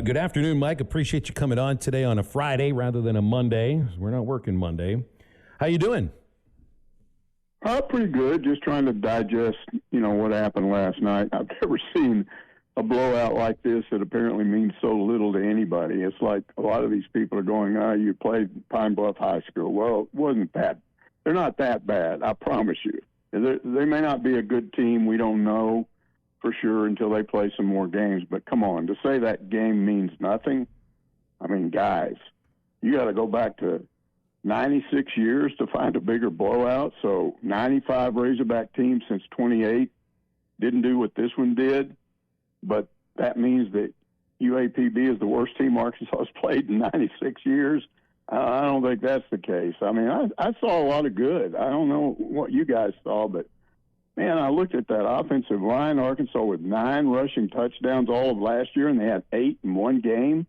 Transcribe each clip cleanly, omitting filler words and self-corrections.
Good afternoon, Mike. Appreciate you coming on today on a Friday rather than a Monday. We're not working Monday. How you doing? Pretty good. Just trying to digest, what happened last night. I've never seen a blowout like this that apparently means so little to anybody. It's like a lot of these people are going, you played Pine Bluff High School. Well, it wasn't that. They're not that bad, I promise you. They may not be a good team. We don't know for sure until they play some more games. But come on, to say that game means nothing, I mean, guys, you got to go back to 96 years to find a bigger blowout. So 95 Razorback teams since 28 didn't do what this one did. But that means that UAPB is the worst team Arkansas has played in 96 years. I don't think that's the case. I mean, I saw a lot of good. I don't know what you guys saw, but, man, I looked at that offensive line, Arkansas with 9 rushing touchdowns all of last year, and they had 8 in one game.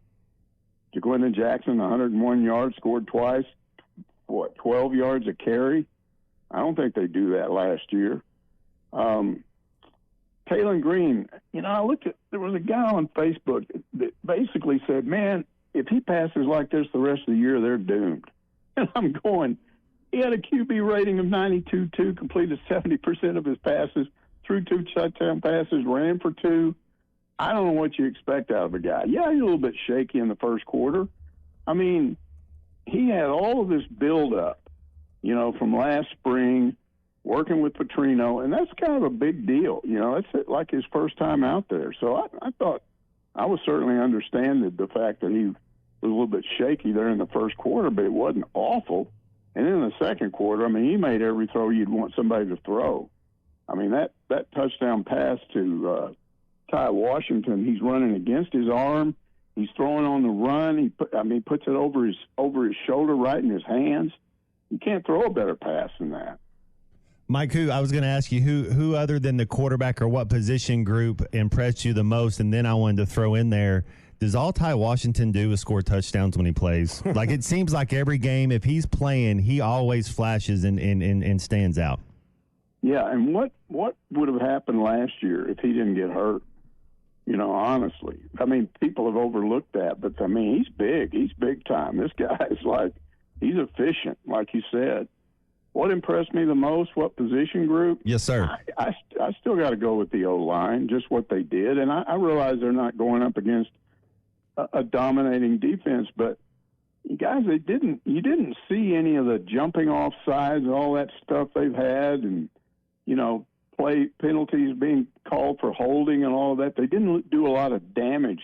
JaQuindon Jackson, 101 yards, scored twice. 12 yards a carry? I don't think they do that last year. Taylon Green, I looked at, there was a guy on Facebook that basically said, man, if he passes like this the rest of the year, they're doomed. And I'm going, he had a QB rating of 92.2, completed 70% of his passes, threw 2 touchdown passes, ran for 2. I don't know what you expect out of a guy. Yeah, he's a little bit shaky in the first quarter. I mean, he had all of this build-up, from last spring, working with Petrino, and that's kind of a big deal. It's like his first time out there. So I thought I was certainly understanding the fact that he was a little bit shaky there in the first quarter, but it wasn't awful. And in the second quarter, I mean, he made every throw you'd want somebody to throw. I mean, that touchdown pass to Ty Washington, he's running against his arm. He's throwing on the run. He puts it over his shoulder, right in his hands. You can't throw a better pass than that. Mike, I was going to ask you who other than the quarterback or what position group impressed you the most, and then I wanted to throw in there, does all Ty Washington do is score touchdowns when he plays? Like, it seems like every game, if he's playing, he always flashes and stands out. Yeah, and what would have happened last year if he didn't get hurt? Honestly. I mean, people have overlooked that, but, I mean, he's big. He's big time. This guy is he's efficient, like you said. What impressed me the most, what position group? Yes, sir. I still got to go with the O-line, just what they did. And I realize they're not going up against a dominating defense, but, guys, you didn't see any of the jumping off sides and all that stuff they've had and, play penalties being called for holding and all of that. They didn't do a lot of damage.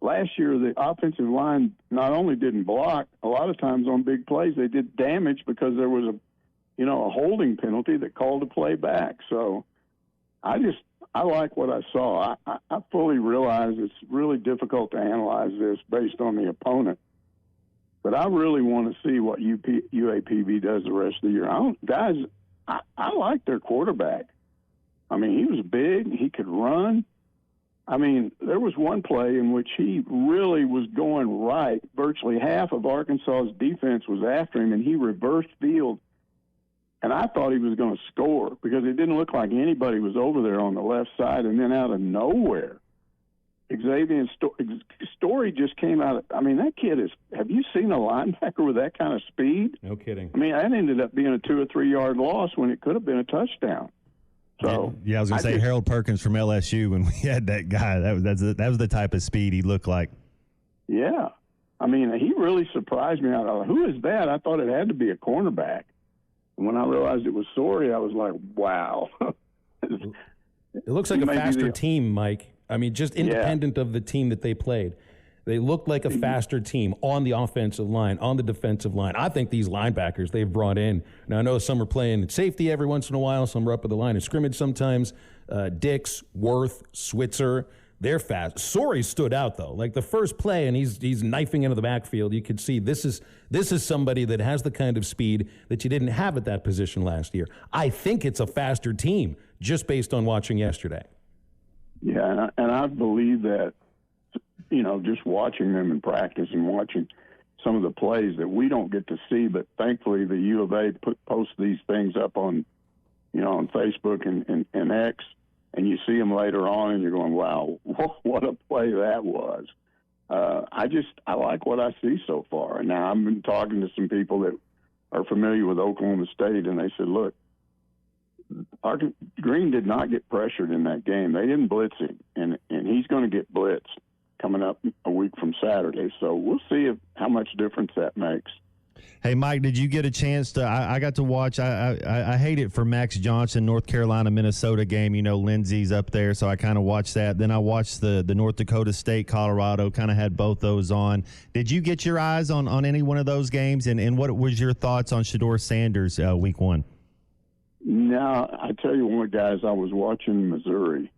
Last year, the offensive line not only didn't block, a lot of times on big plays, they did damage because there was a holding penalty that called the play back. So I like what I saw. I fully realize it's really difficult to analyze this based on the opponent. But I really want to see what UAPB does the rest of the year. I like their quarterback. I mean, he was big. He could run. I mean, there was one play in which he really was going right. Virtually half of Arkansas's defense was after him, and he reversed field. And I thought he was going to score because it didn't look like anybody was over there on the left side. And then out of nowhere, Xavier Story just came out. I mean, that kid is – have you seen a linebacker with that kind of speed? No kidding. I mean, that ended up being a 2 or 3 yard loss when it could have been a touchdown. So yeah, I was going to say Harold Perkins from LSU when we had that guy. That was the type of speed he looked like. Yeah. I mean, he really surprised me. I thought, who is that? I thought it had to be a cornerback. And when I realized it was Sorey, I was like, wow. It looks like a faster team, Mike. I mean, just independent of the team that they played. They looked like a faster team on the offensive line, on the defensive line. I think these linebackers they've brought in. Now, I know some are playing safety every once in a while. Some are up at the line of scrimmage sometimes. Dix, Worth, Switzer, they're fast. Sorey stood out, though. Like the first play, and he's knifing into the backfield. You could see this is somebody that has the kind of speed that you didn't have at that position last year. I think it's a faster team just based on watching yesterday. Yeah, and I believe that, just watching them in practice and watching some of the plays that we don't get to see, but thankfully the U of A posts these things up on, on Facebook and X, and you see them later on and you're going, wow, what a play that was. I like what I see so far. And now I've been talking to some people that are familiar with Oklahoma State, and they said, look, Green did not get pressured in that game. They didn't blitz him, and he's going to get blitzed coming up a week from Saturday. So we'll see how much difference that makes. Hey, Mike, did you get a chance to I got to watch. I hate it for Max Johnson, North Carolina, Minnesota game. You know, Lindsey's up there, so I kind of watched that. Then I watched the North Dakota State, Colorado, kind of had both those on. Did you get your eyes on any one of those games? And what was your thoughts on Shedeur Sanders week one? No, I tell you what, guys, I was watching Missouri.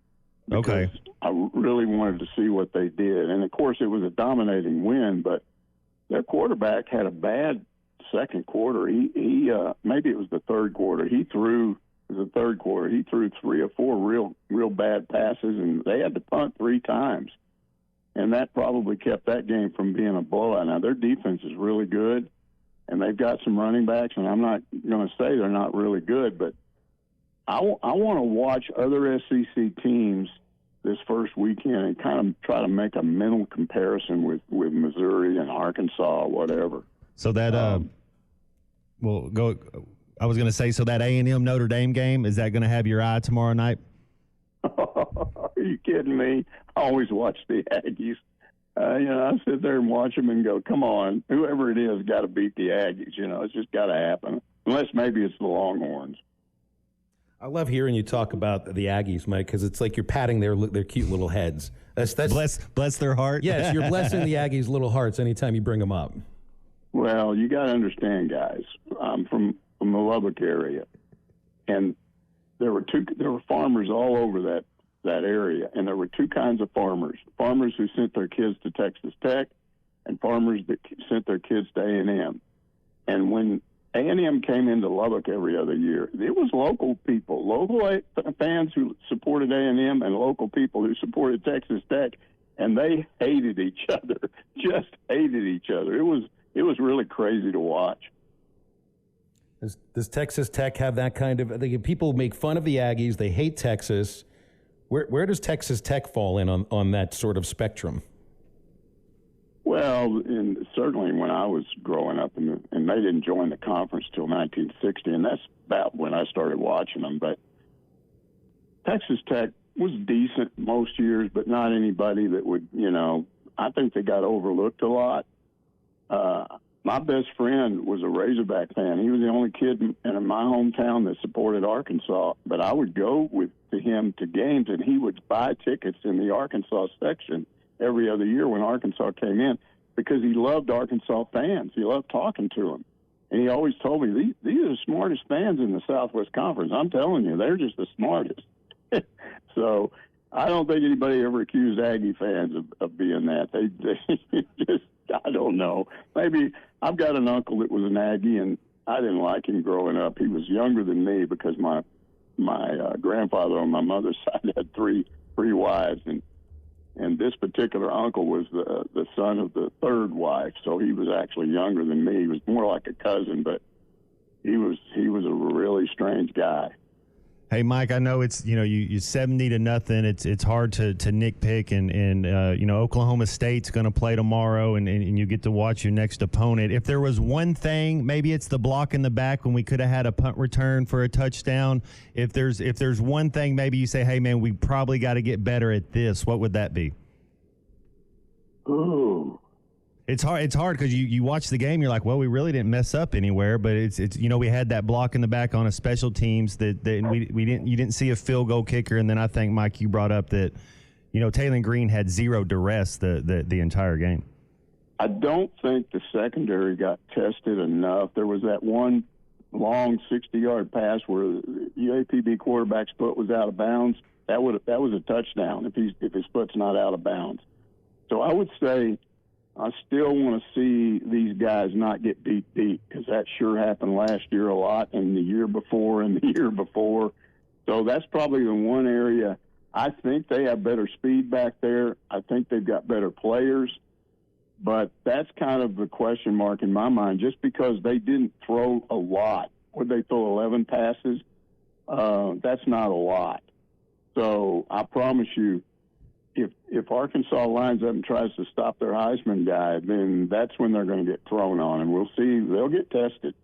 Okay. I really wanted to see what they did. And, of course, it was a dominating win, but their quarterback had a bad second quarter. He maybe it was the third quarter. He threw 3 or 4 real bad passes, and they had to punt 3 times. And that probably kept that game from being a blowout. Now, their defense is really good, and they've got some running backs, and I'm not going to say they're not really good, but I want to watch other SEC teams this first weekend and kind of try to make a mental comparison with Missouri and Arkansas or whatever. So that well, go. I was going to say, so that A&M Notre Dame game, is that going to have your eye tomorrow night? Are you kidding me? I always watch the Aggies. I sit there and watch them and go, come on, whoever it is got to beat the Aggies. It's just got to happen. Unless maybe it's the Longhorns. I love hearing you talk about the Aggies, Mike, because it's like you're patting their cute little heads. That's bless their heart. Yes, you're blessing the Aggies' little hearts anytime you bring them up. Well, you got to understand, guys. I'm from the Lubbock area, and there were farmers all over that area, and there were 2 kinds of farmers: farmers who sent their kids to Texas Tech, and farmers that sent their kids to A&M. And when A&M came into Lubbock every other year, it was local people, local fans who supported A&M, and local people who supported Texas Tech, and they hated each other, just hated each other. It was really crazy to watch. Does Texas Tech have that kind of? I think people make fun of the Aggies. They hate Texas. Where does Texas Tech fall in on that sort of spectrum? Well, certainly when I was growing up, and they didn't join the conference till 1960, and that's about when I started watching them. But Texas Tech was decent most years, but not anybody that would, I think they got overlooked a lot. My best friend was a Razorback fan. He was the only kid in my hometown that supported Arkansas, but I would go to him to games, and he would buy tickets in the Arkansas section every other year when Arkansas came in, because he loved Arkansas fans. He loved talking to them. And he always told me, these are the smartest fans in the Southwest Conference. I'm telling you, they're just the smartest. So I don't think anybody ever accused Aggie fans of being that. They just, I don't know. Maybe I've got an uncle that was an Aggie, and I didn't like him growing up. He was younger than me because my grandfather on my mother's side had three wives, and this particular uncle was the son of the third wife, so he was actually younger than me. He was more like a cousin, but he was a really strange guy. Hey, Mike, I know it's, you 70-0. It's hard to nitpick, and Oklahoma State's going to play tomorrow, and you get to watch your next opponent. If there was one thing, maybe it's the block in the back when we could have had a punt return for a touchdown. If there's one thing, maybe you say, hey, man, we probably got to get better at this. What would that be? Ooh. It's hard because you watch the game, you're like, well, we really didn't mess up anywhere, but it's we had that block in the back on a special teams that you didn't see a field goal kicker, and then I think, Mike, you brought up that Taylor Green had zero duress the entire game. I don't think the secondary got tested enough. There was that one long 60-yard pass where the UAPB quarterback's foot was out of bounds. That was a touchdown if his foot's not out of bounds. So I would say, I still want to see these guys not get beat because that sure happened last year a lot, and the year before and the year before. So that's probably the one area. I think they have better speed back there. I think they've got better players. But that's kind of the question mark in my mind, just because they didn't throw a lot. Would they throw 11 passes? That's not a lot. So I promise you, if Arkansas lines up and tries to stop their Heisman guy, then that's when they're going to get thrown on, and we'll see. They'll get tested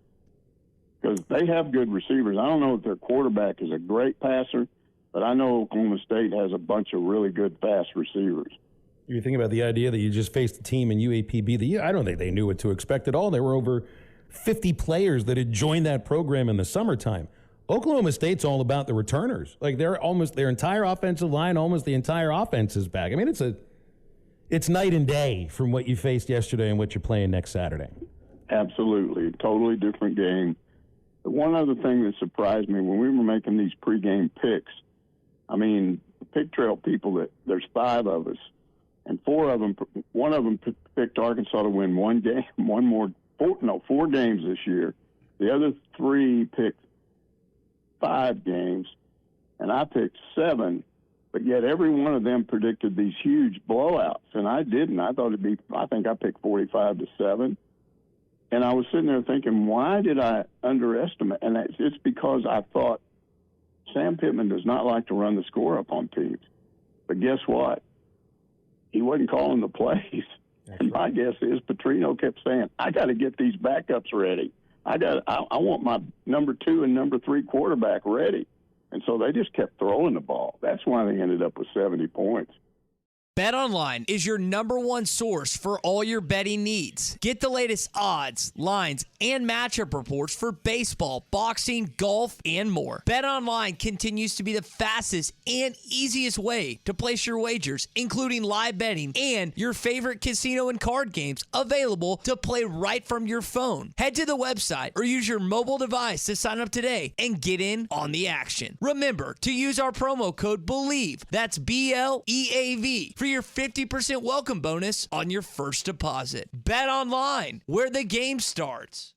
because they have good receivers. I don't know if their quarterback is a great passer, but I know Oklahoma State has a bunch of really good, fast receivers. You think about the idea that you just faced a team in UAPB. I don't think they knew what to expect at all. There were over 50 players that had joined that program in the summertime. Oklahoma State's all about the returners. Like, they're almost their entire offensive line, almost the entire offense is back. I mean, it's night and day from what you faced yesterday and what you're playing next Saturday. Absolutely. Totally different game. But one other thing that surprised me when we were making these pregame picks, I mean, the Pig Trail people, there's 5 of us, and 4 of them, one of them picked Arkansas to win 4 games this year. The other 3 picked 5 games, and I picked 7, but yet every one of them predicted these huge blowouts, and I didn't. I think I picked 45-7, and I was sitting there thinking, why did I underestimate? And it's because I thought Sam Pittman does not like to run the score up on teams. But guess what? He wasn't calling the plays. And my guess is Petrino kept saying, I got to get these backups ready. I want my number 2 and number 3 quarterback ready. And so they just kept throwing the ball. That's why they ended up with 70 points. BetOnline is your #1 source for all your betting needs. Get the latest odds, lines, and matchup reports for baseball, boxing, golf, and more. BetOnline continues to be the fastest and easiest way to place your wagers, including live betting and your favorite casino and card games available to play right from your phone. Head to the website or use your mobile device to sign up today and get in on the action. Remember to use our promo code BELIEVE, that's BLEAV, for your 50% welcome bonus on your first deposit. Bet online, where the game starts.